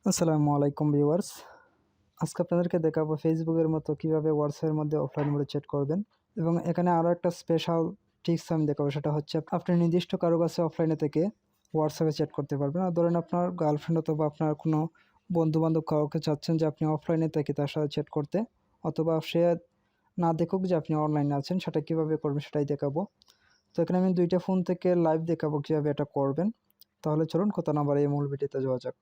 আসসালামু আলাইকুম ভিউয়ার্স। আজকে আপনাদেরকে দেখাবো ফেসবুকের মতো কিভাবে হোয়াটসঅ্যাপের মধ্যে অফলাইন মোডে চ্যাট করবেন। এবং এখানে আরও একটা স্পেশাল টিপস আমি দেখাবো, সেটা হচ্ছে আপনি নির্দিষ্ট কারো কাছে অফলাইনে থেকে হোয়াটসঅ্যাপে চ্যাট করতে পারবেন। আর ধরেন আপনার গার্লফ্রেন্ড অথবা আপনার কোনো বন্ধুবান্ধব কাউকে চাচ্ছেন যে আপনি অফলাইনে থেকে তার সাথে চ্যাট করতে, অথবা সে না দেখুক যে আপনি অনলাইনে আছেন, সেটা কীভাবে করবেন সেটাই দেখাবো। তো এখানে আমি 2টা ফোন থেকে লাইভ দেখাবো কীভাবে এটা করবেন। তাহলে চলুন কথা না বাড়িয়ে মূল ভিডিওতে যাওয়া যাক।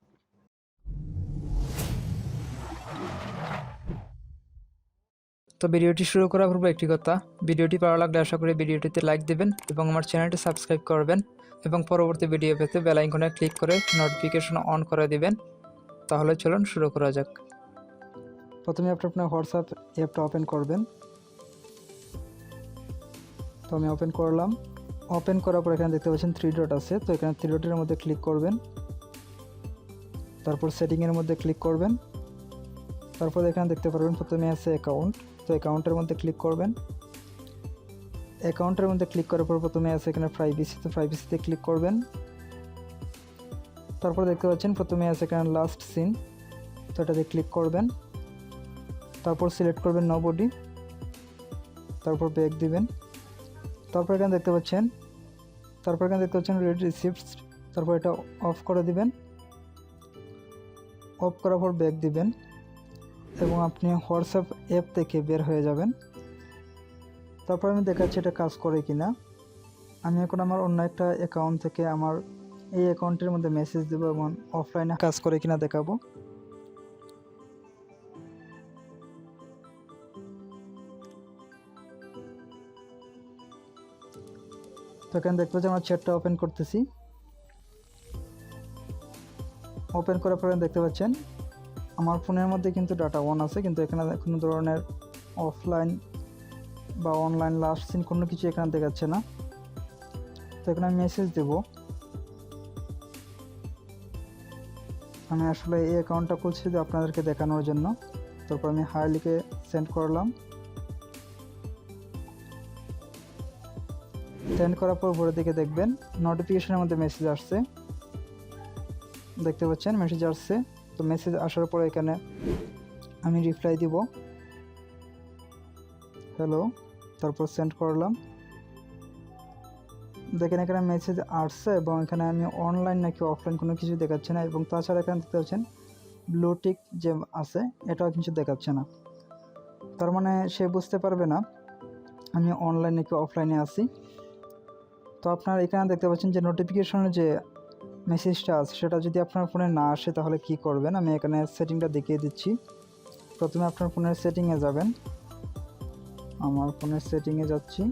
তো ভিডিওটি শুরু করার পূর্বে একটি কথা, ভিডিওটি ভালো লাগলে আশা করি ভিডিওটিতে লাইক দেবেন এবং আমার চ্যানেলটি সাবস্ক্রাইব করবেন এবং পরবর্তী ভিডিও পেতে বেল আইকনে ক্লিক করে নোটিফিকেশন অন করে দিবেন। তাহলে চলুন শুরু করা যাক। প্রথমে আপনি আপনার হোয়াটসঅ্যাপ অ্যাপটা ওপেন করবেন। তো আমি ওপেন করলাম। ওপেন করার পর এখানে দেখতে পাচ্ছেন 3 ডট আছে, তো এখানে 3 ডটের মধ্যে ক্লিক করবেন। তারপর সেটিংয়ের মধ্যে ক্লিক করবেন। তারপর এখানে দেখতে পারবেন প্রথমে আছে অ্যাকাউন্ট, তো অ্যাকাউন্টের মধ্যে ক্লিক করবেন। অ্যাকাউন্টের মধ্যে ক্লিক করার পর প্রথমে আছে এখানে প্রাইভেসি, তো প্রাইভেসিতে ক্লিক করবেন। তারপর দেখতে পাচ্ছেন প্রথমে আছে এখানে লাস্ট সিন, তো এটাতে ক্লিক করবেন। তারপর সিলেক্ট করবেন নো বডি, তারপর ব্যাক দিবেন। তারপর এখানে দেখতে পাচ্ছেন রেড রিসিপ্টস, তারপর এটা অফ করে দিবেন। অফ করার পর ব্যাক দিবেন এবং আপনি হোয়াটসঅ্যাপ অ্যাপ থেকে বের হয়ে যাবেন। তারপর আমি দেখাচ্ছি এটা কাজ করে কিনা। আমি এখন আমার অন্য একটা অ্যাকাউন্ট থেকে আমার এই অ্যাকাউন্টের মধ্যে মেসেজ দেব এবং অফলাইনে কাজ করে কিনা দেখাবো। তো এখানে দেখতে পাচ্ছি আমার চ্যাটটা ওপেন করতেছি। ওপেন করার পরে দেখতে পাচ্ছেন আমার ফোনের মধ্যে কিন্তু ডাটা অন আছে, কিন্তু এখানে কোনো ধরনের অফলাইন বা অনলাইন লাস্ট সিন কোনো কিছু এখানে দেখাচ্ছে না। তো এখানে আমি মেসেজ দেব। আমি আসলে এই অ্যাকাউন্টটা খুলছি যে আপনাদেরকে দেখানোর জন্য। তারপর আমি হাই লিখে সেন্ড করলাম। সেন্ড করার পর উপরের দিকে দেখবেন নোটিফিকেশনের মধ্যে মেসেজ আসছে, দেখতে পাচ্ছেন মেসেজ আসছে। তো মেসেজ আসার পর এখানে আমি রিপ্লাই দিব হ্যালো, তারপর সেন্ড করলাম। দেখেন এখানে মেসেজ আসছে এবং এখানে আমি অনলাইন নাকি অফলাইন কোনো কিছু দেখাচ্ছে না, এবং তাছাড়া এখানে দেখতে পাচ্ছেন ব্লুটিক যে আছে এটাও কিছু দেখাচ্ছে না। তার মানে সে বুঝতে পারবে না আমি অনলাইন নাকি অফলাইনে আছি। তো আপনার এখানে দেখতে পাচ্ছেন যে নোটিফিকেশনের যে মেসেজটা আছে সেটা যদি আপনার ফোনে না আসে তাহলে কি করবেন, আমি এখানে সেটিংটা দেখিয়ে দিচ্ছি। প্রথমে আপনার ফোনের সেটিংয়ে যাবেন। আমার ফোনের সেটিংয়ে যাচ্ছি,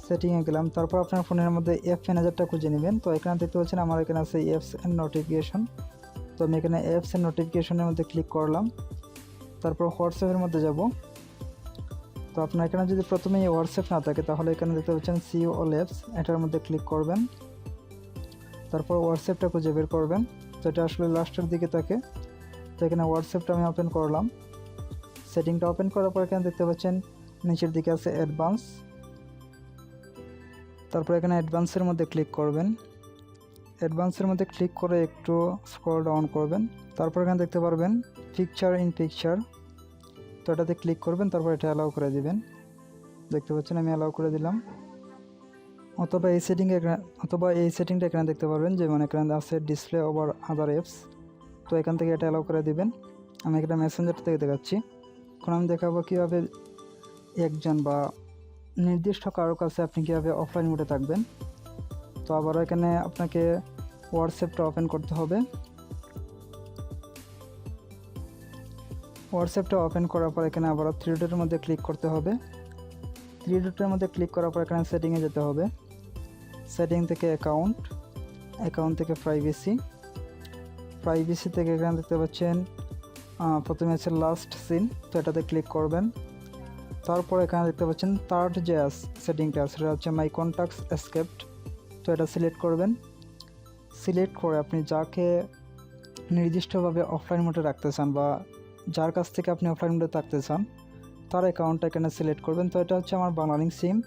সেটিংয়ে গেলাম। তারপর আপনার ফোনের মধ্যে অ্যাপ ম্যানেজারটা খুঁজে নেবেন। তো এখানে দেখতে পাচ্ছেন আমার এখানে আছে অ্যাপস অ্যান্ড নোটিফিকেশন, তো আমি এখানে অ্যাপস অ্যান্ড নোটিফিকেশনের মধ্যে ক্লিক করলাম। তারপর হোয়াটসঅ্যাপের মধ্যে যাব। তো আপনার এখানে যদি প্রথমে হোয়াটসঅ্যাপ না থাকে তাহলে এখানে দেখতে পাচ্ছেন সি অল অ্যাপস, এটার মধ্যে ক্লিক করবেন। তারপর হোয়াটসঅ্যাপটা খুঁজে বের করবেন। তো এটা আসলে লাস্টের দিকে থাকে। তো এখানে হোয়াটসঅ্যাপটা আমি ওপেন করলাম। সেটিংটা ওপেন করার পর এখানে দেখতে পাচ্ছেন নিচের দিকে আছে অ্যাডভান্স, তারপর এখানে অ্যাডভান্সের মধ্যে ক্লিক করবেন। অ্যাডভান্সের মধ্যে ক্লিক করে একটু স্ক্রল ডাউন করবেন। তারপর এখানে দেখতে পারবেন পিকচার ইন পিকচার, তো এটাতে ক্লিক করবেন। তারপর এটা অ্যালাউ করে দিবেন। দেখতে পাচ্ছেন আমি অ্যালাউ করে দিলাম। অথবা এই সেটিংটা এখানে দেখতে পারবেন, যেমন এখানে আছে ডিসপ্লে ওভার আদার অ্যাপস, তো এখান থেকে এটা অ্যালাউ করে দিবেন। আমি এখানে মেসেঞ্জার থেকে দেখাচ্ছি। এখন আমি দেখাবো কীভাবে একজন বা নির্দিষ্ট কারোর কাছে আপনি কীভাবে অফলাইন মোডে থাকবেন। তো আবার এখানে আপনাকে হোয়াটসঅ্যাপটা ওপেন করতে হবে। হোয়াটসঅ্যাপটা ওপেন করার পর এখানে আবার 3 ডটের মধ্যে ক্লিক করতে হবে। 3 ডটের মধ্যে ক্লিক করার পর এখানে সেটিংয়ে যেতে হবে। সেটিং থেকে অ্যাকাউন্ট থেকে প্রাইভেসি থেকে এখানে দেখতে পাচ্ছেন প্রথমে আছে লাস্ট সিন, তো এটাতে ক্লিক করবেন। তারপর এখানে দেখতে পাচ্ছেন থার্ড যে সেটিংটা আছে সেটা হচ্ছে মাই কন্ট্যাক্টস এসকেপড, তো এটা সিলেক্ট করবেন। সিলেক্ট করে আপনি যাকে নির্দিষ্টভাবে অফলাইন মোডে রাখতে চান বা যার কাছ থেকে আপনি অফলাইন মোডে থাকতে চান তার অ্যাকাউন্টটা এখানে সিলেক্ট করবেন। তো এটা হচ্ছে আমার বাংলালিংক সিম,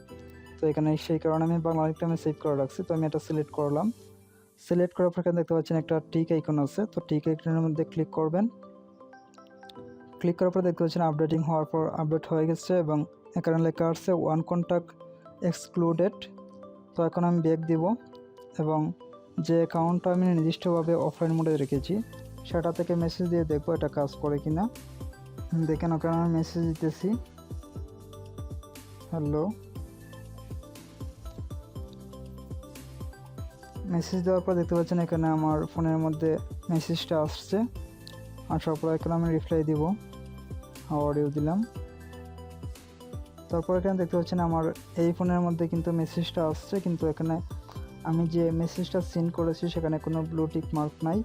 তো এখানে সেই কারণে আমি বাংলালিংকটা সেভ করে রাখছি। তো আমি এটা সিলেক্ট করলাম। সিলেক্ট করার পর এখানে দেখতে পাচ্ছেন একটা টিক আইকন আছে, তো টিক আইকনের মধ্যে ক্লিক করবেন। ক্লিক করার পর দেখতে পাচ্ছেন আপডেটিং হওয়ার পর আপডেট হয়ে গেছে এবং এখানে লেখা আছে ওয়ান কন্ট্যাক্ট এক্সক্লুডেড। তো এখন আমি ব্যাক দিব এবং যে অ্যাকাউন্টটা আমি নির্দিষ্টভাবে অফলাইন মোডে রেখেছি সেটা থেকে মেসেজ দিয়ে দেখবো এটা কাজ করে কিনা। দেখেন ওখানে আমি মেসেজ দিতেছি, হ্যালো। মেসেজ দেওয়ার পর দেখতে পাচ্ছেন এখানে আমার ফোনের মধ্যে মেসেজটা আসছে, আসার পর এখানে আমি রিপ্লাই দিব, অডিও দিলাম। তারপর এখানে দেখতে পাচ্ছেন আমার এই ফোনের মধ্যে কিন্তু মেসেজটা আসছে, কিন্তু এখানে আমি যে মেসেজটা সেন্ড করেছি সেখানে কোনো ব্লু টিক মার্ক নাই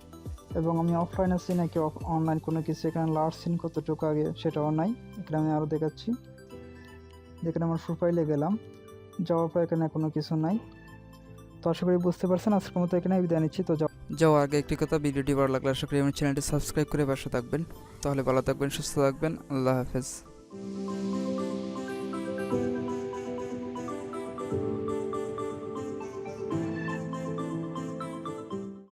এবং আমি অফলাইনে আছি নাকি অনলাইন কোনো কিছু এখানে লাস্ট সিন কতটুকু আগে সেটাও নাই। এখানে আমি আরও দেখাচ্ছি, যেখানে আমার প্রোফাইলে গেলাম, যাওয়ার পর এখানে কোনো কিছু নাই। তো আশা করি বুঝতে পারছেন, আজকের মতো এখানে বিদায় নিচ্ছি। তো যাওয়ার আগে একটি কথা, ভিডিওটি ভালো লাগলে আশা করি আমার চ্যানেলটি সাবস্ক্রাইব করে পাশে থাকবেন। তাহলে ভালো থাকবেন, সুস্থ থাকবেন, আল্লাহ হাফেজ।